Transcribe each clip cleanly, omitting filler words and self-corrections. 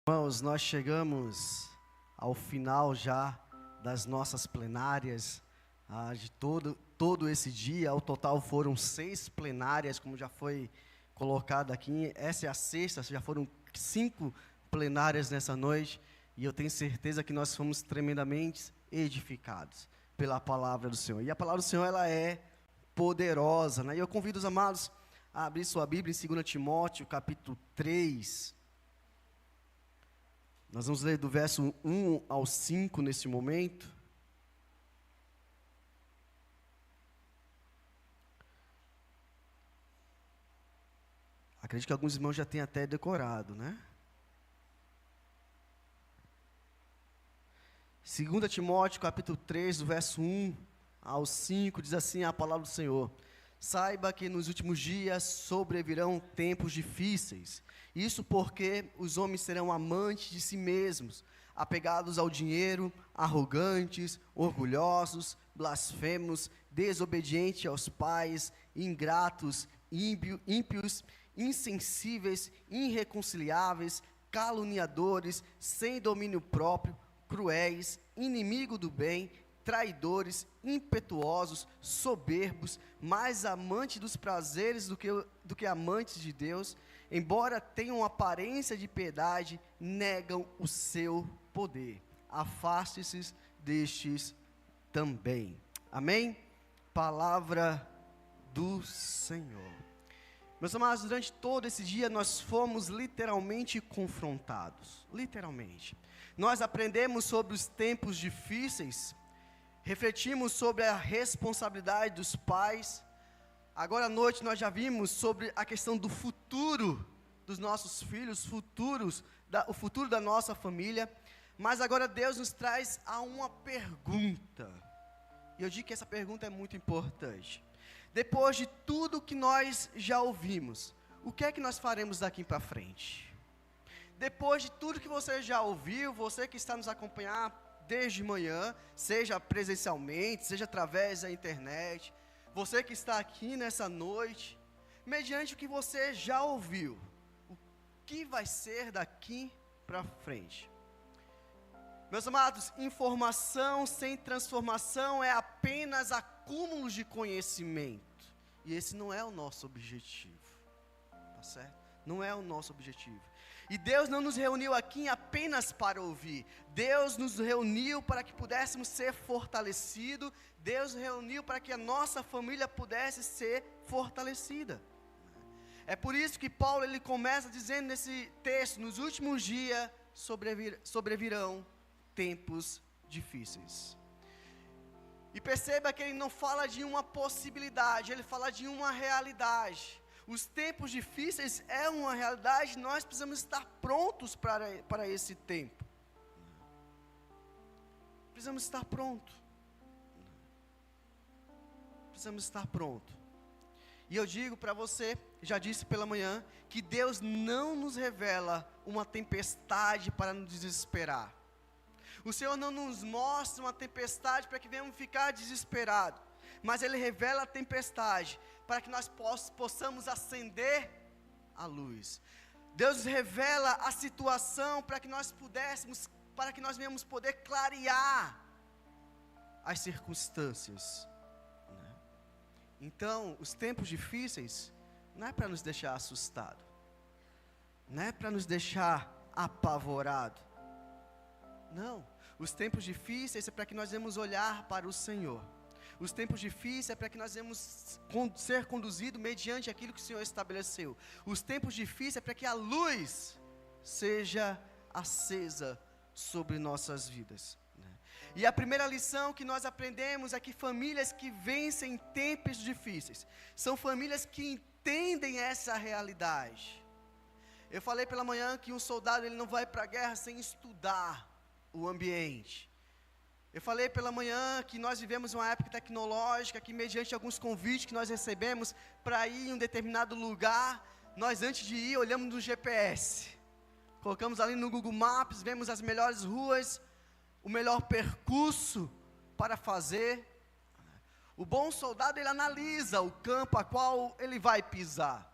Irmãos, nós chegamos ao final já das nossas plenárias, de todo esse dia. Ao total foram 6 plenárias, como já foi colocado aqui. Essa é a sexta, já foram 5 plenárias nessa noite. E eu tenho certeza que nós fomos tremendamente edificados pela palavra do Senhor. E a palavra do Senhor, ela é poderosa, né? E eu convido os amados a abrir sua Bíblia em 2 Timóteo, capítulo 3. Nós vamos ler do verso 1 ao 5 nesse momento. Acredito que alguns irmãos já têm até decorado, né? 2 Timóteo, capítulo 3, do verso 1 ao 5, diz assim a palavra do Senhor: Saiba que nos últimos dias sobrevirão tempos difíceis. Isso porque os homens serão amantes de si mesmos, apegados ao dinheiro, arrogantes, orgulhosos, blasfemos, desobedientes aos pais, ingratos, ímpios, insensíveis, irreconciliáveis, caluniadores, sem domínio próprio, cruéis, inimigo do bem, traidores, impetuosos, soberbos, mais amantes dos prazeres do que amantes de Deus, embora tenham aparência de piedade, negam o seu poder. Afaste-se destes também. Amém? Palavra do Senhor. Meus amados, durante todo esse dia nós fomos literalmente confrontados. Literalmente. Nós aprendemos sobre os tempos difíceis, refletimos sobre a responsabilidade dos pais. Agora à noite nós já vimos sobre a questão do futuro dos nossos filhos, o futuro da nossa família. Mas agora Deus nos traz a uma pergunta. E eu digo que essa pergunta é muito importante. Depois de tudo que nós já ouvimos, o que é que nós faremos daqui para frente? Depois de tudo que você já ouviu, você que está nos acompanhando desde manhã, seja presencialmente, seja através da internet, você que está aqui nessa noite, mediante o que você já ouviu, o que vai ser daqui para frente? Meus amados, informação sem transformação é apenas acúmulo de conhecimento, e esse não é o nosso objetivo, tá certo? Não é o nosso objetivo. E Deus não nos reuniu aqui apenas para ouvir. Deus nos reuniu para que pudéssemos ser fortalecidos. Deus nos reuniu para que a nossa família pudesse ser fortalecida. É por isso que Paulo ele começa dizendo nesse texto: nos últimos dias sobrevirão tempos difíceis. E perceba que ele não fala de uma possibilidade, ele fala de uma realidade. Os tempos difíceis é uma realidade, nós precisamos estar prontos para esse tempo. Precisamos estar prontos. Precisamos estar prontos. E eu digo para você, já disse pela manhã, que Deus não nos revela uma tempestade para nos desesperar. O Senhor não nos mostra uma tempestade para que venhamos ficar desesperados. Mas Ele revela a tempestade para que nós possamos acender a luz. Deus revela a situação para que nós venhamos poder clarear as circunstâncias. Então, os tempos difíceis não é para nos deixar assustados, não é para nos deixar apavorados. Não, os tempos difíceis é para que nós venhamos olhar para o Senhor. Os tempos difíceis é para que nós venhamos ser conduzidos mediante aquilo que o Senhor estabeleceu. Os tempos difíceis é para que a luz seja acesa sobre nossas vidas. E a primeira lição que nós aprendemos é que famílias que vencem tempos difíceis são famílias que entendem essa realidade. Eu falei pela manhã que um soldado ele não vai para a guerra sem estudar o ambiente. Eu falei pela manhã que nós vivemos uma época tecnológica, que mediante alguns convites que nós recebemos para ir em um determinado lugar, nós antes de ir olhamos no GPS, colocamos ali no Google Maps, vemos as melhores ruas, o melhor percurso para fazer. O bom soldado ele analisa o campo a qual ele vai pisar.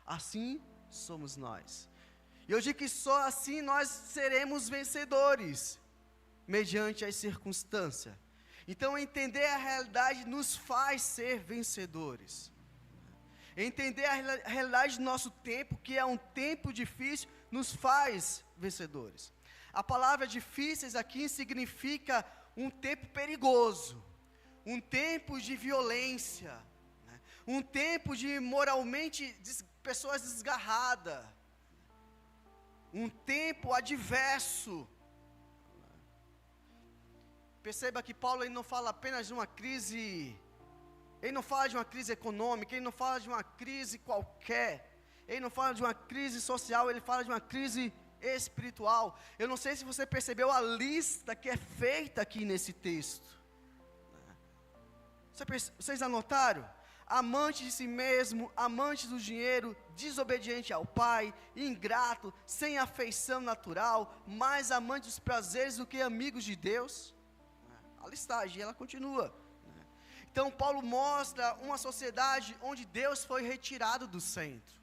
Assim somos nós. E eu digo que só assim nós seremos vencedores, mediante as circunstâncias. Então, entender a realidade nos faz ser vencedores. Entender a realidade do nosso tempo, que é um tempo difícil, nos faz vencedores. A palavra difíceis aqui significa um tempo perigoso, um tempo de violência, né? Um tempo de moralmente pessoas desgarradas, um tempo adverso. Perceba que Paulo ele não fala apenas de uma crise, ele não fala de uma crise econômica, ele não fala de uma crise qualquer, ele não fala de uma crise social, ele fala de uma crise espiritual. Eu não sei se você percebeu a lista que é feita aqui nesse texto. Vocês anotaram? Amante de si mesmo, amante do dinheiro, desobediente ao pai, ingrato, sem afeição natural, mais amante dos prazeres do que amigos de Deus. A listagem, ela continua. Então, Paulo mostra uma sociedade onde Deus foi retirado do centro.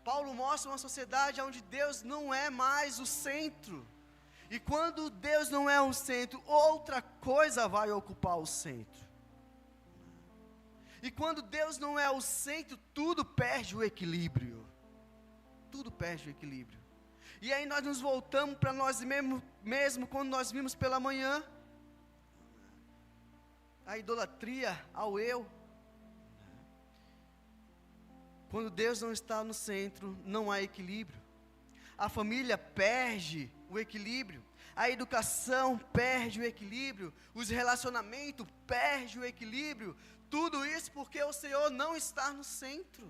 Paulo mostra uma sociedade onde Deus não é mais o centro. E quando Deus não é o centro, outra coisa vai ocupar o centro. E quando Deus não é o centro, tudo perde o equilíbrio. Tudo perde o equilíbrio. E aí nós nos voltamos para nós mesmo quando nós vimos pela manhã. A idolatria ao eu. Quando Deus não está no centro, não há equilíbrio. A família perde o equilíbrio. A educação perde o equilíbrio. Os relacionamentos perdem o equilíbrio. Tudo isso porque o Senhor não está no centro.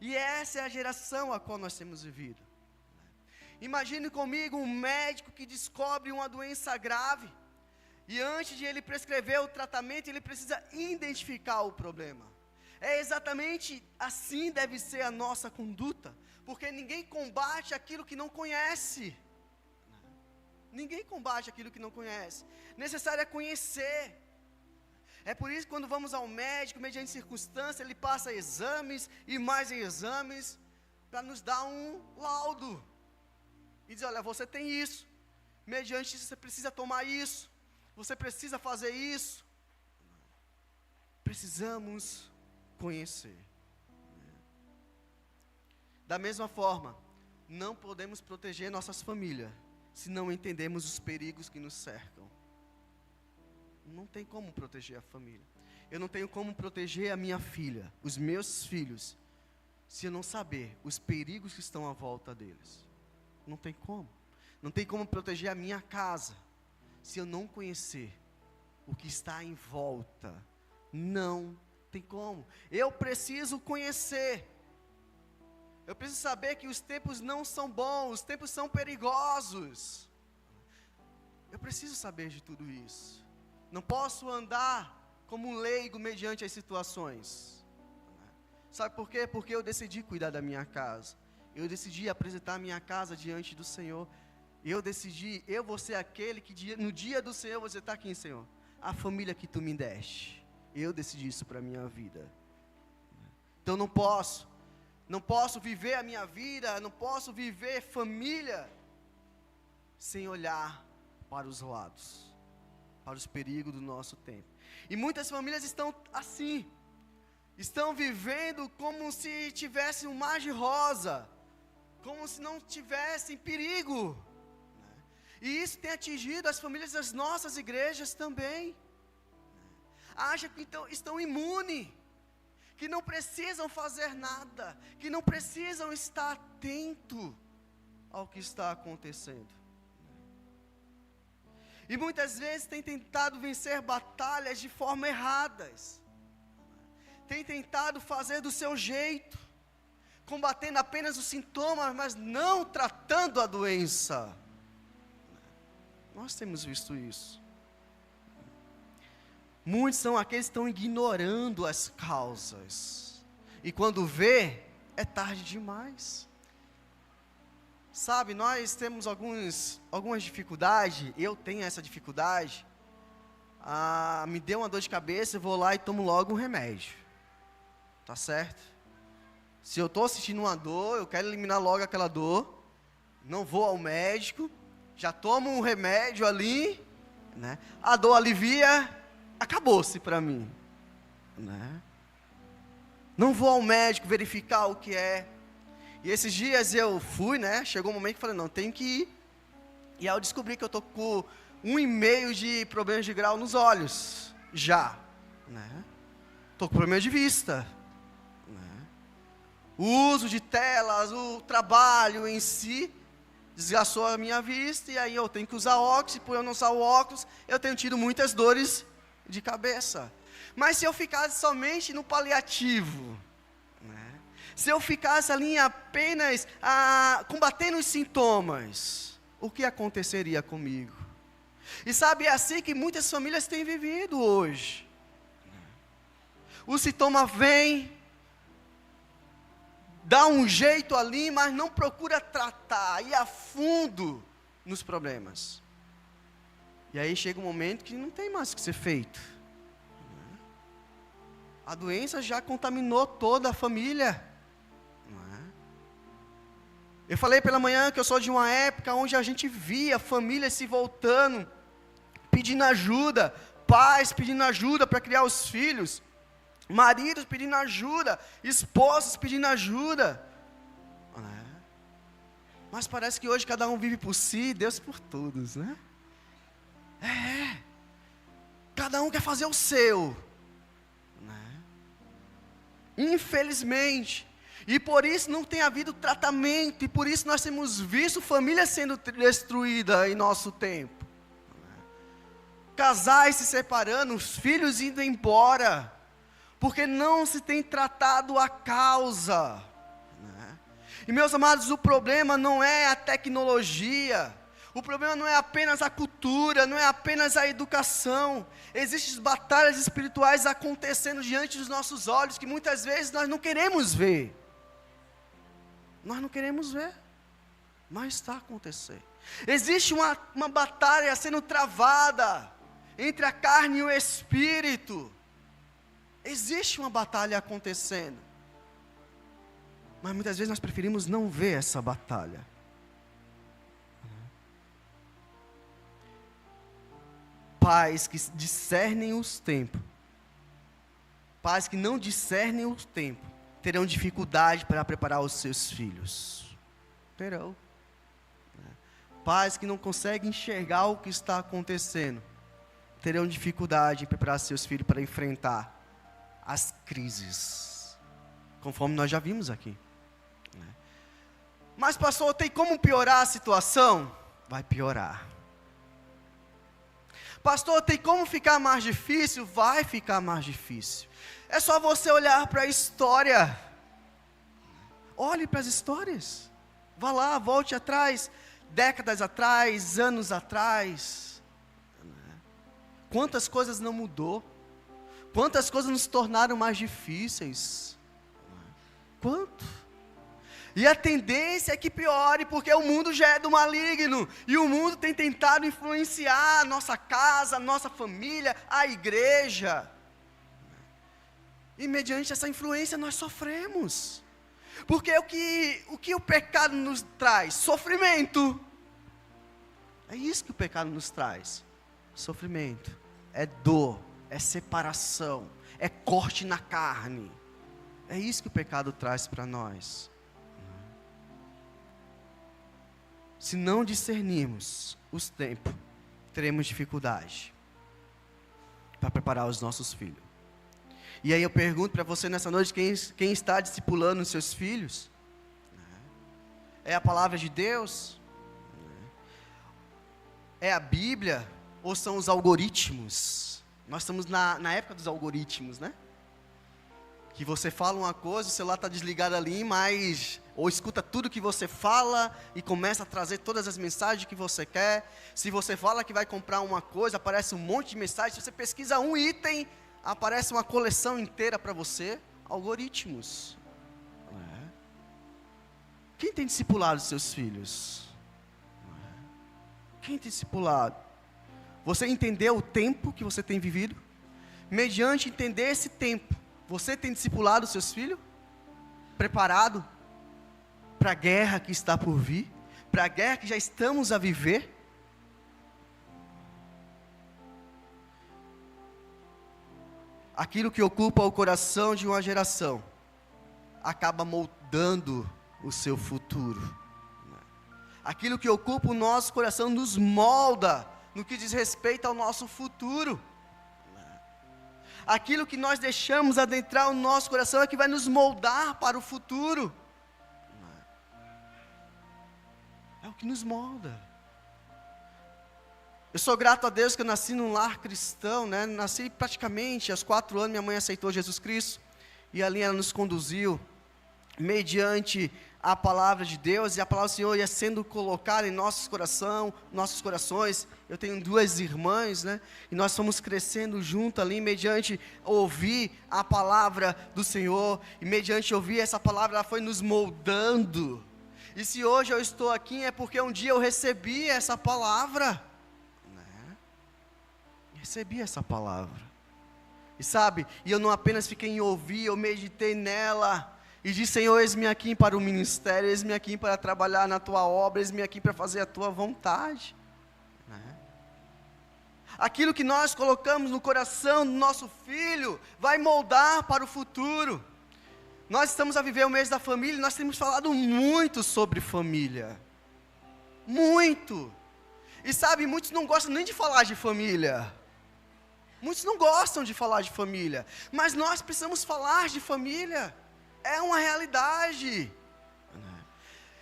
E essa é a geração a qual nós temos vivido. Imagine comigo um médico que descobre uma doença grave. E antes de ele prescrever o tratamento, ele precisa identificar o problema. É exatamente assim deve ser a nossa conduta. Porque ninguém combate aquilo que não conhece. Ninguém combate aquilo que não conhece. Necessário é conhecer. É por isso que quando vamos ao médico, mediante circunstância, ele passa exames e mais exames, para nos dar um laudo. E dizer, olha, você tem isso. Mediante isso, você precisa tomar isso. Você precisa fazer isso. Precisamos conhecer. Da mesma forma, não podemos proteger nossas famílias, se não entendemos os perigos que nos cercam. Não tem como proteger a família. Eu não tenho como proteger a minha filha, os meus filhos, se eu não saber os perigos que estão à volta deles. Não tem como. Não tem como proteger a minha casa, se eu não conhecer o que está em volta. Não tem como. Eu preciso conhecer. Eu preciso saber que os tempos não são bons, os tempos são perigosos. Eu preciso saber de tudo isso. Não posso andar como um leigo mediante as situações. Sabe por quê? Porque eu decidi cuidar da minha casa. Eu decidi apresentar a minha casa diante do Senhor. Eu decidi, eu vou ser aquele que no dia do Senhor você está aqui, Senhor. A família que tu me deste. Eu decidi isso para a minha vida. Então não posso viver a minha vida, não posso viver família sem olhar para os lados, para os perigos do nosso tempo. E muitas famílias estão assim, estão vivendo como se tivesse um mar de rosa, como se não tivessem perigo. E isso tem atingido as famílias das nossas igrejas também. Acham que estão imunes, que não precisam fazer nada, que não precisam estar atento ao que está acontecendo. E muitas vezes tem tentado vencer batalhas de forma erradas. Tem tentado fazer do seu jeito, combatendo apenas os sintomas, mas não tratando a doença. Nós temos visto isso. Muitos são aqueles que estão ignorando as causas. E quando vê, é tarde demais. Sabe, nós temos algumas dificuldades. Eu tenho essa dificuldade. Me deu uma dor de cabeça, eu vou lá e tomo logo um remédio. Tá certo? Se eu estou sentindo uma dor, eu quero eliminar logo aquela dor. Não vou ao médico. Já tomo um remédio ali, né? A dor alivia, acabou-se para mim, né? Não vou ao médico verificar o que é. E esses dias eu fui, né? Chegou um momento que eu falei, não, tenho que ir. E aí eu descobri que eu estou com 1,5 de problemas de grau nos olhos, já, né? Estou com problema de vista, né? O uso de telas, o trabalho em si, desgastou a minha vista, e aí eu tenho que usar óculos, e por eu não usar o óculos, eu tenho tido muitas dores de cabeça. Mas se eu ficasse somente no paliativo, né? Se eu ficasse ali apenas combatendo os sintomas, o que aconteceria comigo? E sabe, é assim que muitas famílias têm vivido hoje. O sintoma vem, dá um jeito ali, mas não procura tratar, ir a fundo nos problemas. E aí chega um momento que não tem mais o que ser feito. A doença já contaminou toda a família. Eu falei pela manhã que eu sou de uma época onde a gente via famílias se voltando, pedindo ajuda, pais pedindo ajuda para criar os filhos, maridos pedindo ajuda, esposas pedindo ajuda. Mas parece que hoje cada um vive por si, Deus por todos, né? Cada um quer fazer o seu, né? Infelizmente. E por isso não tem havido tratamento, e por isso nós temos visto famílias sendo destruídas em nosso tempo. Casais se separando, os filhos indo embora, porque não se tem tratado a causa. E meus amados, o problema não é a tecnologia, o problema não é apenas a cultura, não é apenas a educação. Existem batalhas espirituais acontecendo diante dos nossos olhos, que muitas vezes nós não queremos ver. Nós não queremos ver, mas está acontecendo. Existe uma batalha sendo travada entre a carne e o espírito. Existe uma batalha acontecendo. Mas muitas vezes nós preferimos não ver essa batalha. Pais que discernem os tempos, pais que não discernem os tempos, terão dificuldade para preparar os seus filhos. Terão. Pais que não conseguem enxergar o que está acontecendo, terão dificuldade em preparar seus filhos para enfrentar as crises, conforme nós já vimos aqui. Mas pastor, tem como piorar a situação? Vai piorar. Pastor, tem como ficar mais difícil? Vai ficar mais difícil. É só você olhar para a história. Olhe para as histórias. Vá lá, volte atrás, décadas atrás, anos atrás. Quantas coisas não mudou? Quantas coisas nos tornaram mais difíceis? Quanto? E a tendência é que piore, porque o mundo já é do maligno, e o mundo tem tentado influenciar a nossa casa, a nossa família, a igreja. E mediante essa influência nós sofremos. Porque o que o pecado nos traz? Sofrimento. É isso que o pecado nos traz. Sofrimento. É dor, é separação, é corte na carne. É isso que o pecado traz para nós. Se não discernirmos os tempos, teremos dificuldade para preparar os nossos filhos. E aí eu pergunto para você nessa noite, quem está discipulando os seus filhos? É a palavra de Deus? É a Bíblia? Ou são os algoritmos? Nós estamos na época dos algoritmos, né? Que você fala uma coisa, o celular está desligado ali, mas... ou escuta tudo que você fala e começa a trazer todas as mensagens que você quer. Se você fala que vai comprar uma coisa, aparece um monte de mensagens. Se você pesquisa um item, aparece uma coleção inteira para você. Algoritmos. Quem tem discipulado os seus filhos? Quem tem discipulado? Você entendeu o tempo que você tem vivido? Mediante entender esse tempo, você tem discipulado os seus filhos? preparado para a guerra que está por vir? Para a guerra que já estamos a viver? Aquilo que ocupa o coração de uma geração acaba moldando o seu futuro. Aquilo que ocupa o nosso coração nos molda no que diz respeito ao nosso futuro. Aquilo que nós deixamos adentrar o nosso coração é que vai nos moldar para o futuro. É o que nos molda. Eu sou grato a Deus que eu nasci num lar cristão, né? Nasci praticamente aos 4 anos, minha mãe aceitou Jesus Cristo, e ali ela nos conduziu, mediante a palavra de Deus, e a palavra do Senhor ia sendo colocada em nossos corações. Eu tenho 2 irmãs, né? E nós fomos crescendo junto ali, mediante ouvir a palavra do Senhor, e mediante ouvir essa palavra, ela foi nos moldando. E se hoje eu estou aqui, é porque um dia eu recebi essa palavra. Recebi essa palavra, e sabe, e eu não apenas fiquei em ouvir, eu meditei nela, e disse: Senhor, eis-me aqui para o ministério, eis-me aqui para trabalhar na tua obra, eis-me aqui para fazer a tua vontade. Aquilo que nós colocamos no coração do nosso filho, vai moldar para o futuro. Nós estamos a viver o mês da família, e nós temos falado muito sobre família, muito, e sabe, muitos não gostam nem de falar de família. Muitos não gostam de falar de família, mas nós precisamos falar de família, é uma realidade.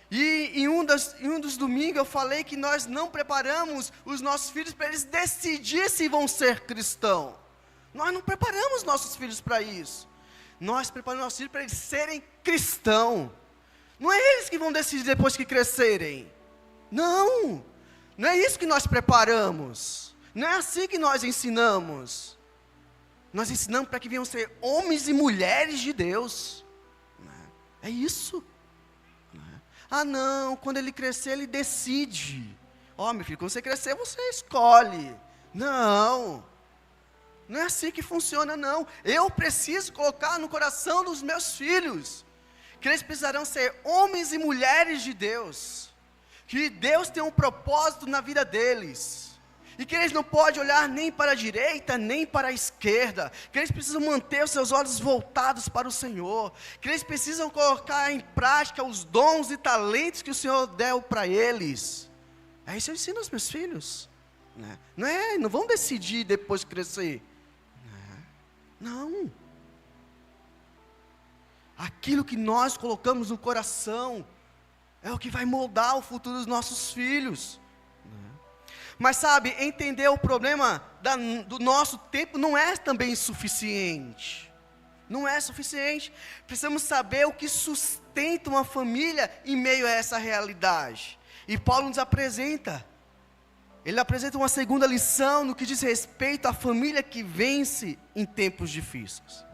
E em um dos domingos eu falei que nós não preparamos os nossos filhos para eles decidir se vão ser cristãos. Nós não preparamos nossos filhos para isso. Nós preparamos nossos filhos para eles serem cristãos. Não é eles que vão decidir depois que crescerem. Não é isso que nós preparamos. Não é assim que nós ensinamos. Nós ensinamos para que venham ser homens e mulheres de Deus. É isso. Ah não, quando ele crescer ele decide. Meu filho, quando você crescer você escolhe. Não é assim que funciona não. Eu preciso colocar no coração dos meus filhos que eles precisarão ser homens e mulheres de Deus. Que Deus tem um propósito na vida deles. E que eles não podem olhar nem para a direita, nem para a esquerda. Que eles precisam manter os seus olhos voltados para o Senhor. Que eles precisam colocar em prática os dons e talentos que o Senhor deu para eles. É isso que eu ensino aos meus filhos. Não vão decidir depois de crescer. Não. Aquilo que nós colocamos no coração é o que vai moldar o futuro dos nossos filhos. Mas sabe, entender o problema do nosso tempo não é também suficiente. Não é suficiente. Precisamos saber o que sustenta uma família em meio a essa realidade. E Paulo nos apresenta. Ele apresenta uma segunda lição no que diz respeito à família que vence em tempos difíceis.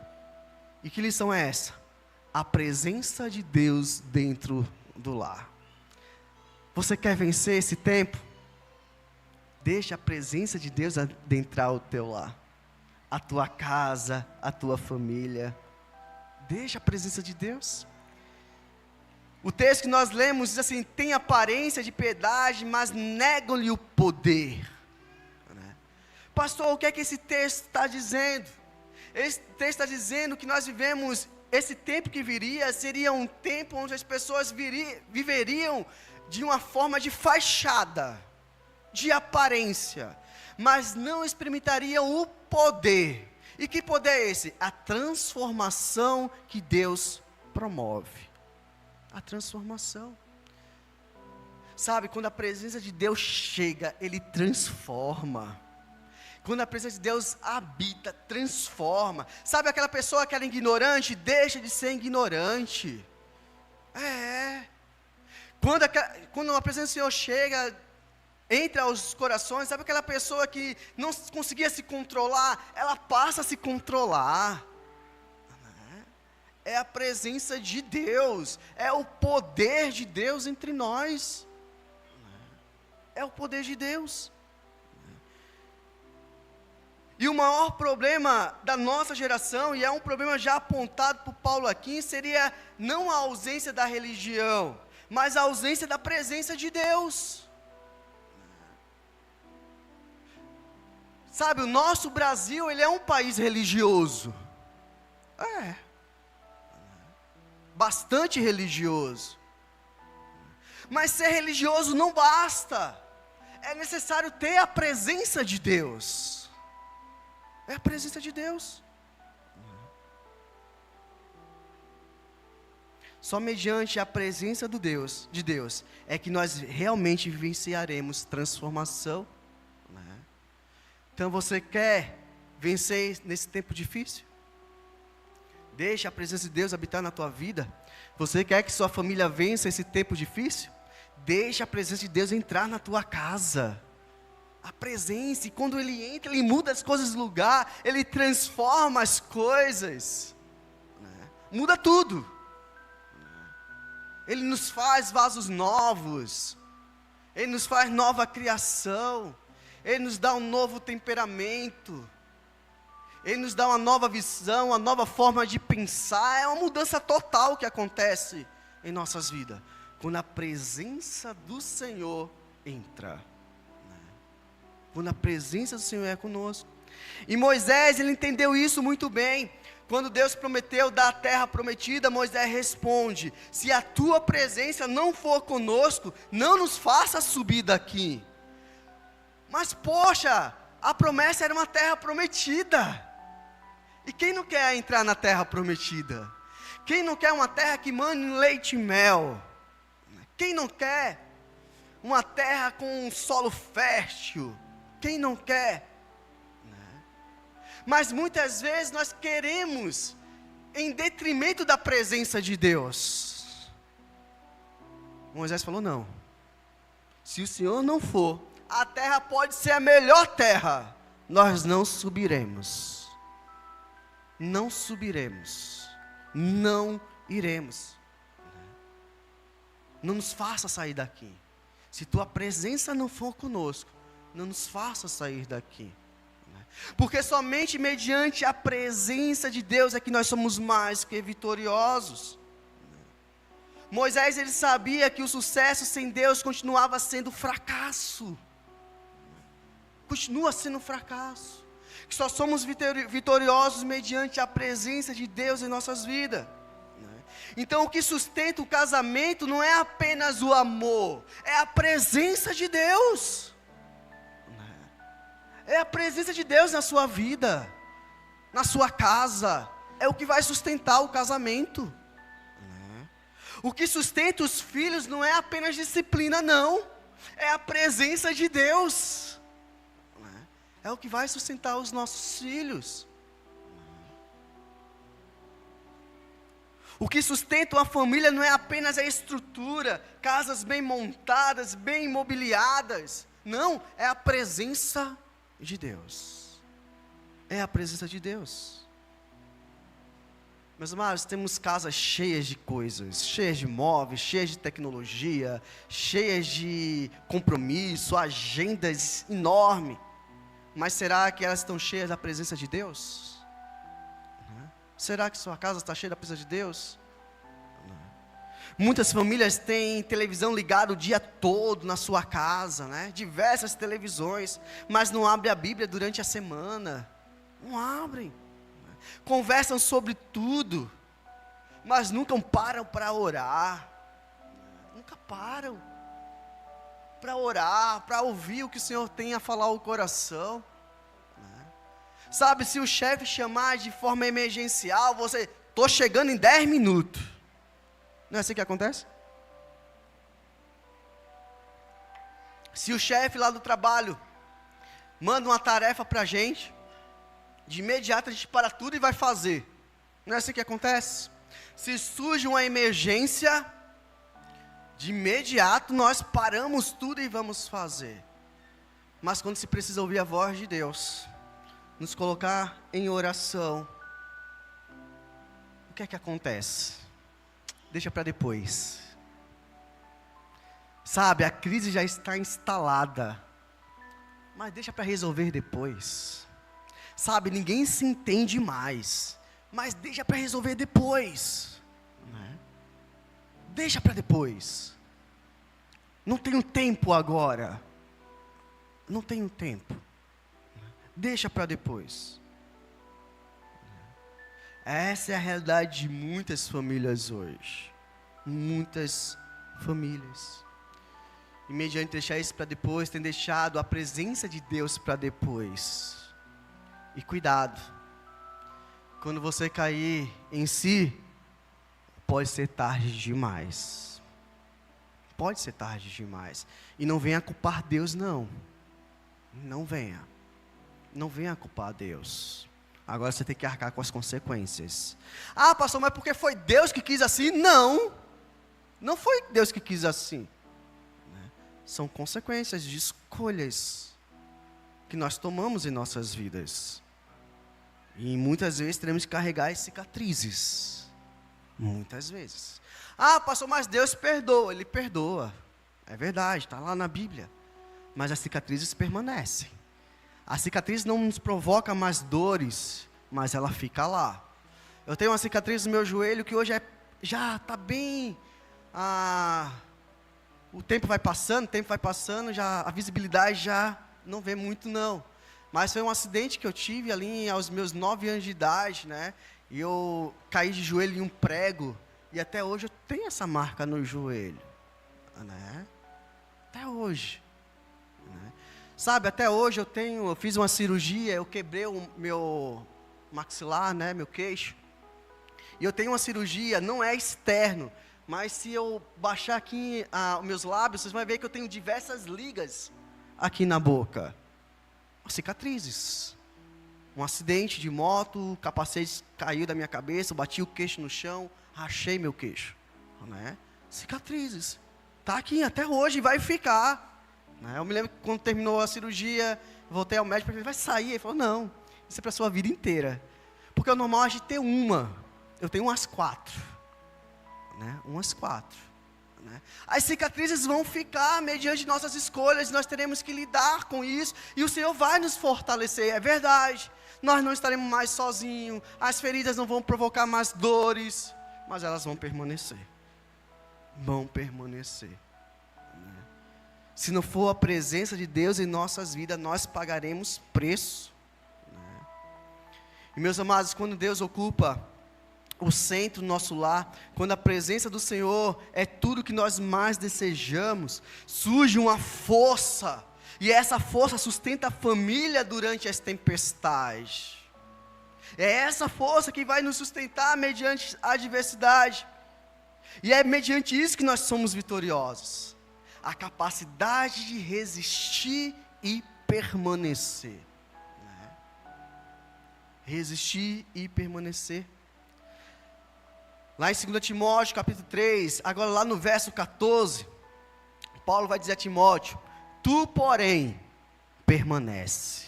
E que lição é essa? A presença de Deus dentro do lar. Você quer vencer esse tempo? Deixa a presença de Deus adentrar o teu lar, a tua casa, a tua família. Deixa a presença de Deus. O texto que nós lemos diz assim: tem aparência de piedade, mas negam-lhe o poder. Pastor, o que é que esse texto está dizendo? Esse texto está dizendo que nós vivemos, esse tempo que viria, seria um tempo onde as pessoas viveriam de uma forma de fachada, de aparência, mas não experimentariam o poder. E que poder é esse? A transformação que Deus promove. A transformação. Sabe, quando a presença de Deus chega, Ele transforma. Quando a presença de Deus habita, transforma. Sabe aquela pessoa que era ignorante, deixa de ser ignorante. Quando a presença do Senhor chega, entra aos corações, sabe aquela pessoa que não conseguia se controlar, ela passa a se controlar. É a presença de Deus, é o poder de Deus entre nós. É o poder de Deus. E o maior problema da nossa geração, e é um problema já apontado por Paulo aqui, seria não a ausência da religião, mas a ausência da presença de Deus. Sabe, o nosso Brasil, ele é um país religioso. Bastante religioso. Mas ser religioso não basta. É necessário ter a presença de Deus. É a presença de Deus. Só mediante a presença de Deus, é que nós realmente vivenciaremos transformação. Então você quer vencer nesse tempo difícil? Deixa a presença de Deus habitar na tua vida. Você quer que sua família vença esse tempo difícil? Deixa a presença de Deus entrar na tua casa. A presença, e quando Ele entra, Ele muda as coisas do lugar, Ele transforma as coisas, muda tudo. Ele nos faz vasos novos, Ele nos faz nova criação, Ele nos dá um novo temperamento, Ele nos dá uma nova visão, uma nova forma de pensar. É uma mudança total que acontece em nossas vidas, quando a presença do Senhor entra. Quando a presença do Senhor é conosco. E Moisés, ele entendeu isso muito bem. Quando Deus prometeu dar a terra prometida, Moisés responde: se a tua presença não for conosco, não nos faça subir daqui. Mas poxa, a promessa era uma terra prometida. E quem não quer entrar na terra prometida? Quem não quer uma terra que manda leite e mel? Quem não quer uma terra com um solo fértil? Quem não quer? Mas muitas vezes nós queremos em detrimento da presença de Deus. Moisés falou: não, se o Senhor não for, a terra pode ser a melhor terra, nós não subiremos. Não subiremos, não iremos. Não nos faça sair daqui. Se tua presença não for conosco, não nos faça sair daqui. Porque somente mediante a presença de Deus é que nós somos mais que vitoriosos. Moisés, ele sabia que o sucesso sem Deus continuava sendo fracasso. Continua sendo fracasso. Que só somos vitoriosos mediante a presença de Deus em nossas vidas. Então o que sustenta o casamento não é apenas o amor, é a presença de Deus. É a presença de Deus na sua vida, na sua casa. É o que vai sustentar o casamento. O que sustenta os filhos não é apenas disciplina, não. É a presença de Deus. É o que vai sustentar os nossos filhos. O que sustenta uma família não é apenas a estrutura, casas bem montadas, bem imobiliadas. Não, é a presença de Deus. É a presença de Deus. Meus amados, temos casas cheias de coisas, cheias de móveis, cheias de tecnologia, cheias de compromisso, agendas enormes. Mas será que elas estão cheias da presença de Deus? Será que sua casa está cheia da presença de Deus? Muitas famílias têm televisão ligada o dia todo na sua casa, diversas televisões, mas não abrem a Bíblia durante a semana. Não abrem. Conversam sobre tudo, mas nunca param para orar. Nunca param para orar, para ouvir o que o Senhor tem a falar ao coração. Sabe, se o chefe chamar de forma emergencial, você: estou chegando em 10 minutos. Não é assim que acontece? Se o chefe lá do trabalho manda uma tarefa para a gente, de imediato a gente para tudo e vai fazer. Não é assim que acontece? Se surge uma emergência, de imediato nós paramos tudo e vamos fazer. Mas quando se precisa ouvir a voz de Deus, nos colocar em oração, o que é que acontece? Deixa para depois. Sabe, a crise já está instalada, mas deixa para resolver depois. Sabe, ninguém se entende mais. Mas deixa para resolver depois. Né? Deixa para depois. Não tenho tempo agora. Não tenho tempo. Deixa para depois. Essa é a realidade de muitas famílias hoje. Muitas famílias. E mediante deixar isso para depois, tem deixado a presença de Deus para depois. E cuidado. Quando você cair em si, pode ser tarde demais. Pode ser tarde demais. E não venha culpar Deus, não. Não venha. Não venha culpar Deus. Agora você tem que arcar com as consequências. Ah, pastor, mas porque foi Deus que quis assim? Não. Não foi Deus que quis assim. São consequências de escolhas que nós tomamos em nossas vidas. E muitas vezes teremos que carregar as cicatrizes. Muitas vezes. Ah, pastor, mas Deus perdoa. Ele perdoa. É verdade, está lá na Bíblia. Mas as cicatrizes permanecem. A cicatriz não nos provoca mais dores, mas ela fica lá. Eu tenho uma cicatriz no meu joelho que hoje já está bem... o tempo vai passando, já, a visibilidade já não vê muito não. Mas foi um acidente que eu tive ali aos meus 9 anos de idade, né? E eu caí de joelho em um prego, e até hoje eu tenho essa marca no joelho, né? Até hoje. Né? Sabe, até hoje eu fiz uma cirurgia, eu quebrei o meu maxilar, né? Meu queixo. E eu tenho uma cirurgia, não é externo, mas se eu baixar aqui os meus lábios, vocês vão ver que eu tenho diversas ligas aqui na boca. Cicatrizes. Um acidente de moto, o capacete caiu da minha cabeça, eu bati o queixo no chão, rachei meu queixo. Né? Cicatrizes. Está aqui até hoje e vai ficar. Né? Eu me lembro que quando terminou a cirurgia, voltei ao médico e falei, vai sair? Ele falou, não, isso é para a sua vida inteira. Porque o normal é a gente ter uma. Eu tenho umas 4. Né? Umas 4. Né? As cicatrizes vão ficar mediante nossas escolhas, nós teremos que lidar com isso, e o Senhor vai nos fortalecer, é verdade. Nós não estaremos mais sozinhos, as feridas não vão provocar mais dores, mas elas vão permanecer. Vão permanecer. Né? Se não for a presença de Deus em nossas vidas, nós pagaremos preço. Né? E meus amados, quando Deus ocupa o centro do nosso lar, quando a presença do Senhor é tudo que nós mais desejamos, surge uma força, e essa força sustenta a família durante as tempestades. É essa força que vai nos sustentar mediante a adversidade, e é mediante isso que nós somos vitoriosos, a capacidade de resistir e permanecer. Né? Resistir e permanecer. Lá em 2 Timóteo, capítulo 3, agora lá no verso 14, Paulo vai dizer a Timóteo, tu, porém, permanece.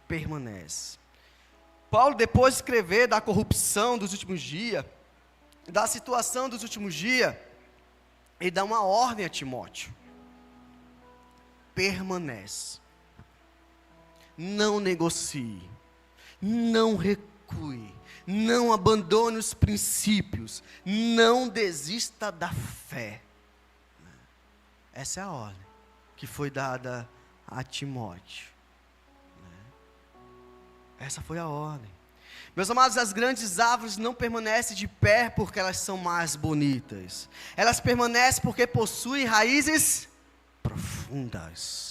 Permanece. Paulo, depois de escrever da corrupção dos últimos dias, da situação dos últimos dias, ele dá uma ordem a Timóteo. Permanece. Não negocie. Não recue. Não abandone os princípios, não desista da fé. Essa é a ordem que foi dada a Timóteo. Essa foi a ordem. Meus amados, as grandes árvores não permanecem de pé porque elas são mais bonitas. Elas permanecem porque possuem raízes profundas.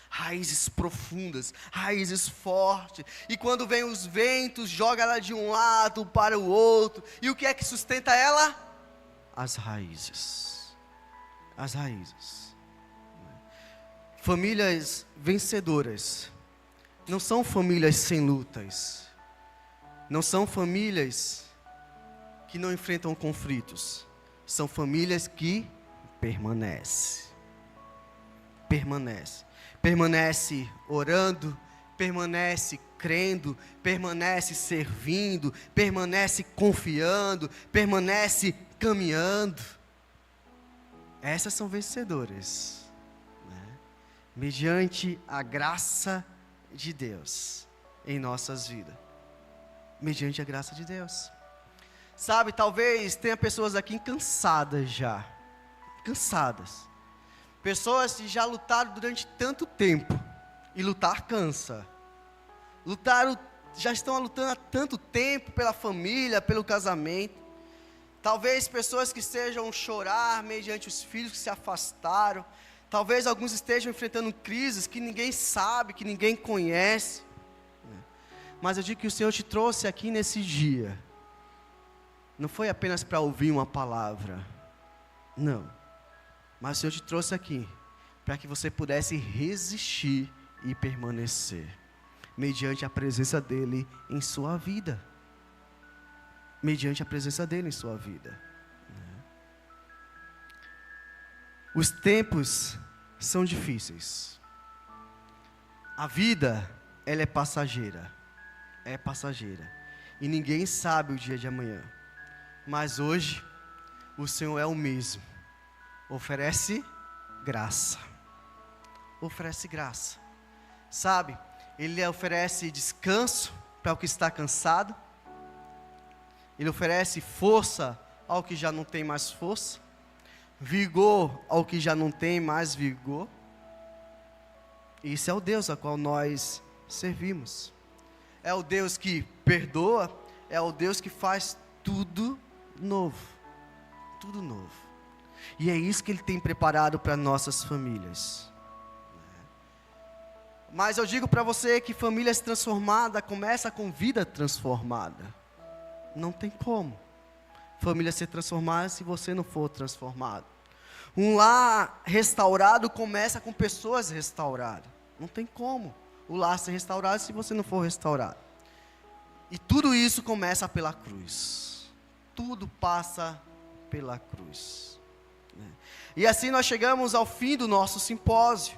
Raízes profundas, raízes fortes, e quando vem os ventos, joga ela de um lado para o outro, e o que é que sustenta ela? As raízes, as raízes. Famílias vencedoras, não são famílias sem lutas, não são famílias que não enfrentam conflitos, são famílias que permanecem, permanece orando, permanece crendo, permanece servindo, permanece confiando, permanece caminhando. Essas são vencedoras, né? Mediante a graça de Deus em nossas vidas. Mediante a graça de Deus. Sabe, talvez tenha pessoas aqui cansadas já. Cansadas. Pessoas que já lutaram durante tanto tempo. E lutar cansa. Já estão lutando há tanto tempo pela família, pelo casamento. Talvez pessoas que estejam chorar mediante os filhos que se afastaram. Talvez alguns estejam enfrentando crises que ninguém sabe, que ninguém conhece. Mas eu digo que o Senhor te trouxe aqui nesse dia. Não foi apenas para ouvir uma palavra. Não. Mas o Senhor te trouxe aqui para que você pudesse resistir e permanecer. Mediante a presença dEle em sua vida. Mediante a presença dEle em sua vida. Os tempos são difíceis. A vida, ela é passageira. É passageira. E ninguém sabe o dia de amanhã. Mas hoje, o Senhor é o mesmo. Oferece graça. Oferece graça. Sabe, Ele oferece descanso para o que está cansado. Ele oferece força ao que já não tem mais força. Vigor ao que já não tem mais vigor. Esse é o Deus a qual nós servimos. É o Deus que perdoa. É o Deus que faz tudo novo. Tudo novo. E é isso que Ele tem preparado para nossas famílias. Mas eu digo para você que famílias transformadas começa com vida transformada. Não tem como família ser transformada se você não for transformado. Um lar restaurado começa com pessoas restauradas. Não tem como o lar ser restaurado se você não for restaurado. E tudo isso começa pela cruz. Tudo passa pela cruz. E assim nós chegamos ao fim do nosso simpósio.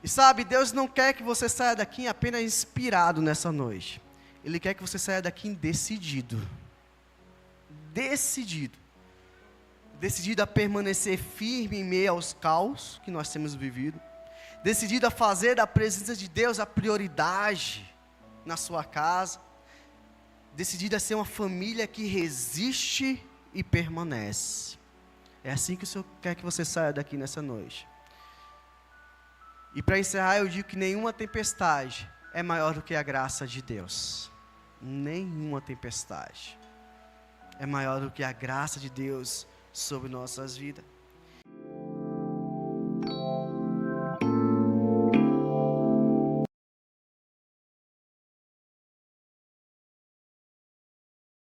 E sabe, Deus não quer que você saia daqui apenas inspirado nessa noite. Ele quer que você saia daqui decidido. Decidido. Decidido a permanecer firme em meio aos caos que nós temos vivido. Decidido a fazer da presença de Deus a prioridade na sua casa. Decidido a ser uma família que resiste e permanece. É assim que o Senhor quer que você saia daqui nessa noite. E para encerrar, eu digo que nenhuma tempestade é maior do que a graça de Deus. Nenhuma tempestade é maior do que a graça de Deus sobre nossas vidas.